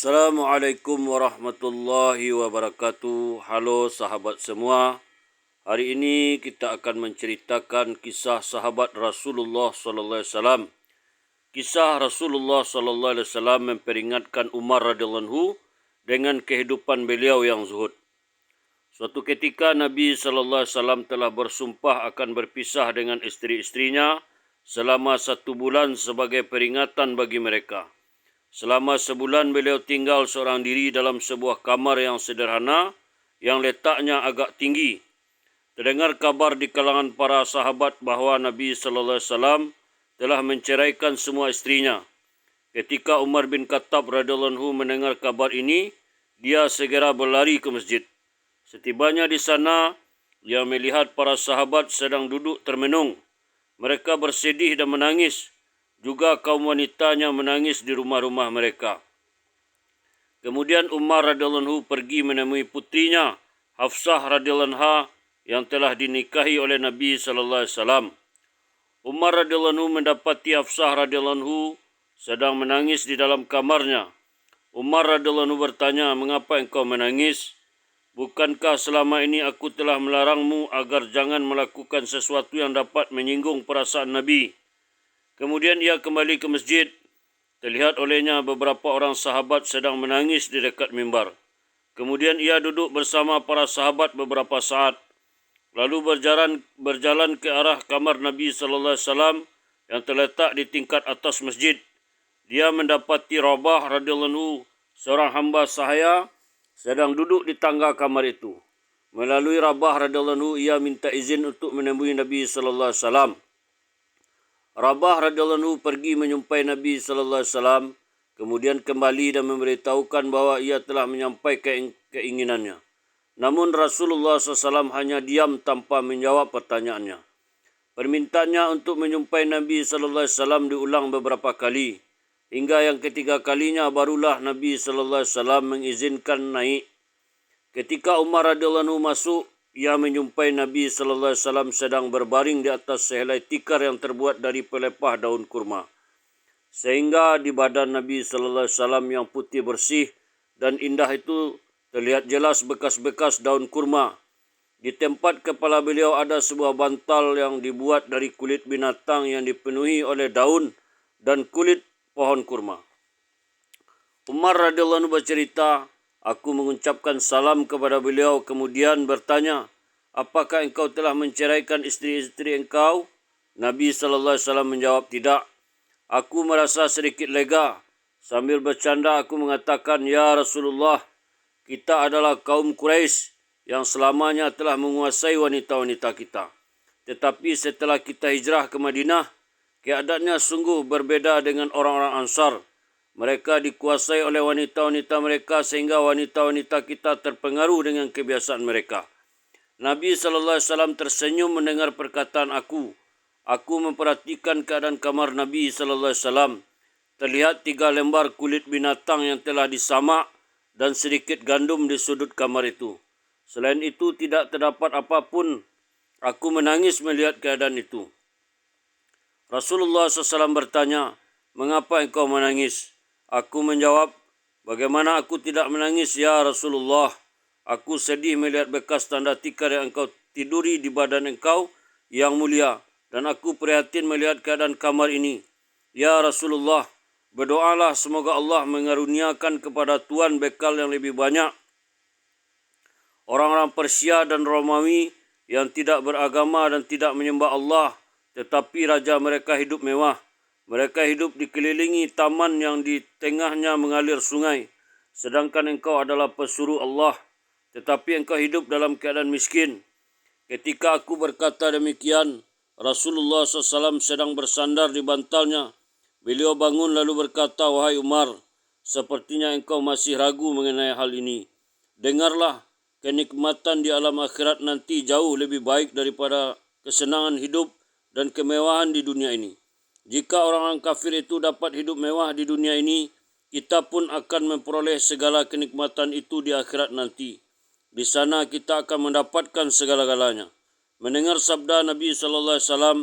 Assalamualaikum warahmatullahi wabarakatuh. Halo sahabat semua. Hari ini kita akan menceritakan kisah sahabat Rasulullah sallallahu alaihi wasallam. Kisah Rasulullah sallallahu alaihi wasallam memperingatkan Umar radhiyallahu anhu dengan kehidupan beliau yang zuhud. Suatu ketika Nabi sallallahu alaihi wasallam telah bersumpah akan berpisah dengan isteri-istrinya selama 1 bulan sebagai peringatan bagi mereka. Selama sebulan beliau tinggal seorang diri dalam sebuah kamar yang sederhana yang letaknya agak tinggi. Terdengar kabar di kalangan para sahabat bahawa Nabi sallallahu alaihi wasallam telah menceraikan semua istrinya. Ketika Umar bin Khattab radhiyallahu anhu mendengar kabar ini, dia segera berlari ke masjid. Setibanya di sana, dia melihat para sahabat sedang duduk termenung. Mereka bersedih dan menangis. Juga kaum wanitanya menangis di rumah-rumah mereka. Kemudian Umar radhiyallahu anhu pergi menemui putrinya Hafsah radhiyallahu anha yang telah dinikahi oleh Nabi sallallahu alaihi wasallam. Umar radhiyallahu anhu mendapati Hafsah radhiyallahu anhu sedang menangis di dalam kamarnya. Umar radhiyallahu anhu bertanya, "Mengapa engkau menangis? Bukankah selama ini aku telah melarangmu agar jangan melakukan sesuatu yang dapat menyinggung perasaan Nabi?" Kemudian ia kembali ke masjid. Terlihat olehnya beberapa orang sahabat sedang menangis di dekat mimbar. Kemudian ia duduk bersama para sahabat beberapa saat. Lalu berjalan ke arah kamar Nabi sallallahu alaihi wasallam yang terletak di tingkat atas masjid. Dia mendapati Rabah radhiyallahu anhu, seorang hamba sahaya, sedang duduk di tangga kamar itu. Melalui Rabah radhiyallahu anhu, ia minta izin untuk menemui Nabi sallallahu alaihi wasallam. Rabah radhiyallahu anhu pergi menjumpai Nabi sallallahu alaihi wasallam, kemudian kembali dan memberitahukan bahawa ia telah menyampaikan keinginannya. Namun Rasulullah SAW hanya diam tanpa menjawab pertanyaannya. Permintaannya untuk menjumpai Nabi sallallahu alaihi wasallam diulang beberapa kali, hingga yang ketiga kalinya barulah Nabi sallallahu alaihi wasallam mengizinkan naik. Ketika Umar radhiyallahu anhu masuk, ia menjumpai Nabi sallallahu alaihi wasallam sedang berbaring di atas sehelai tikar yang terbuat dari pelepah daun kurma. Sehingga di badan Nabi sallallahu alaihi wasallam yang putih bersih dan indah itu terlihat jelas bekas-bekas daun kurma. Di tempat kepala beliau ada sebuah bantal yang dibuat dari kulit binatang yang dipenuhi oleh daun dan kulit pohon kurma. Umar radhiyallahu anhu bercerita, "Aku mengucapkan salam kepada beliau kemudian bertanya, 'Apakah engkau telah menceraikan isteri-isteri engkau?' Nabi sallallahu alaihi wasallam menjawab, 'Tidak.' Aku merasa sedikit lega. Sambil bercanda aku mengatakan, 'Ya Rasulullah, kita adalah kaum Quraisy yang selamanya telah menguasai wanita-wanita kita. Tetapi setelah kita hijrah ke Madinah, keadaannya sungguh berbeda dengan orang-orang Ansar. Mereka dikuasai oleh wanita-wanita mereka sehingga wanita-wanita kita terpengaruh dengan kebiasaan mereka.' Nabi sallallahu alaihi wasallam tersenyum mendengar perkataan aku. Aku memperhatikan keadaan kamar Nabi sallallahu alaihi wasallam. Terlihat 3 lembar kulit binatang yang telah disamak dan sedikit gandum di sudut kamar itu. Selain itu tidak terdapat apapun. Aku menangis melihat keadaan itu." Rasulullah SAW bertanya, "Mengapa engkau menangis?" Aku menjawab, "Bagaimana aku tidak menangis ya Rasulullah? Aku sedih melihat bekas tanda tikar yang engkau tiduri di badan engkau yang mulia. Dan aku prihatin melihat keadaan kamar ini. Ya Rasulullah, berdoalah semoga Allah mengaruniakan kepada Tuhan bekal yang lebih banyak. Orang-orang Persia dan Romawi yang tidak beragama dan tidak menyembah Allah, tetapi raja mereka hidup mewah. Mereka hidup dikelilingi taman yang di tengahnya mengalir sungai. Sedangkan engkau adalah pesuruh Allah, tetapi engkau hidup dalam keadaan miskin." Ketika aku berkata demikian, Rasulullah SAW sedang bersandar di bantalnya. Beliau bangun lalu berkata, "Wahai Umar, sepertinya engkau masih ragu mengenai hal ini. Dengarlah, kenikmatan di alam akhirat nanti jauh lebih baik daripada kesenangan hidup dan kemewahan di dunia ini. Jika orang-orang kafir itu dapat hidup mewah di dunia ini, kita pun akan memperoleh segala kenikmatan itu di akhirat nanti. Di sana kita akan mendapatkan segala-galanya." Mendengar sabda Nabi sallallahu alaihi wasallam,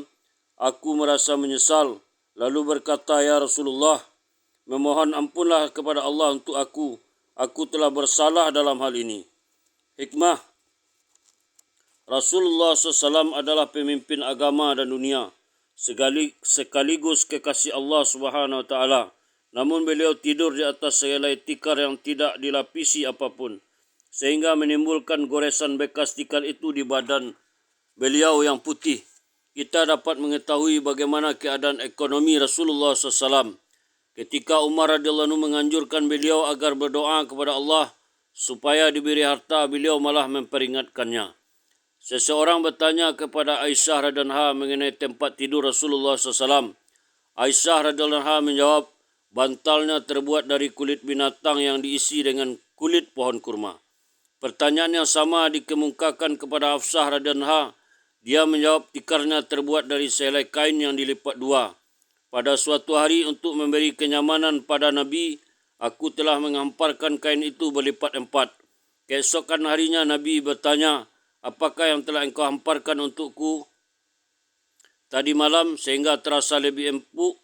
aku merasa menyesal, lalu berkata, "Ya Rasulullah, memohon ampunlah kepada Allah untuk aku. Aku telah bersalah dalam hal ini. Hikmah, Rasulullah SAW adalah pemimpin agama dan dunia, sekaligus kekasih Allah Subhanahu Wa Taala. Namun beliau tidur di atas sehelai tikar yang tidak dilapisi apapun, sehingga menimbulkan goresan bekas tikar itu di badan beliau yang putih. Kita dapat mengetahui bagaimana keadaan ekonomi Rasulullah SAW. Ketika Umar radhiyallahu anhu menganjurkan beliau agar berdoa kepada Allah supaya diberi harta, beliau malah memperingatkannya. Seseorang bertanya kepada Aisyah radhiyallahu anha mengenai tempat tidur Rasulullah SAW. Aisyah radhiyallahu anha menjawab, bantalnya terbuat dari kulit binatang yang diisi dengan kulit pohon kurma. Pertanyaan yang sama dikemukakan kepada Hafsah radhiyallahu anha. Dia menjawab, tikarnya terbuat dari sehelai kain yang dilipat dua. Pada suatu hari untuk memberi kenyamanan pada Nabi, aku telah menghamparkan kain itu berlipat empat. Keesokan harinya Nabi bertanya, apakah yang telah engkau hamparkan untukku tadi malam sehingga terasa lebih empuk?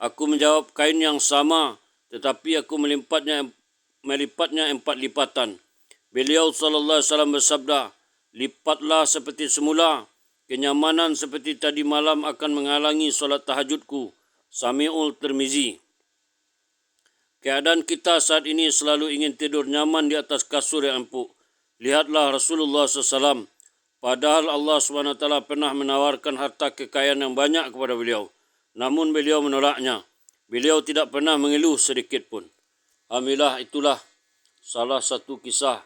Aku menjawab, kain yang sama, tetapi aku melipatnya empat lipatan. Beliau SAW bersabda, lipatlah seperti semula. Kenyamanan seperti tadi malam akan menghalangi solat tahajudku. Sami'ul Tirmizi. Keadaan kita saat ini selalu ingin tidur nyaman di atas kasur yang empuk. Lihatlah Rasulullah SAW. Padahal Allah SWT pernah menawarkan harta kekayaan yang banyak kepada beliau. Namun beliau menolaknya. Beliau tidak pernah mengeluh sedikit pun. Alhamdulillah, itulah salah satu kisah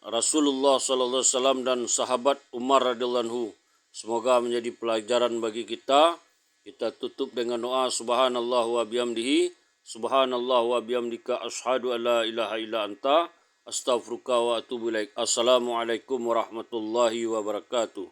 Rasulullah SAW dan sahabat Umar radhiyallahu anhu. Semoga menjadi pelajaran bagi kita. Kita tutup dengan doa subhanallah wa bihamdihi, subhanallah wa bihamdika, asyhadu an la ilaha illa anta, astaghfiruka wa atubu ilaik. Assalamualaikum warahmatullahi wabarakatuh.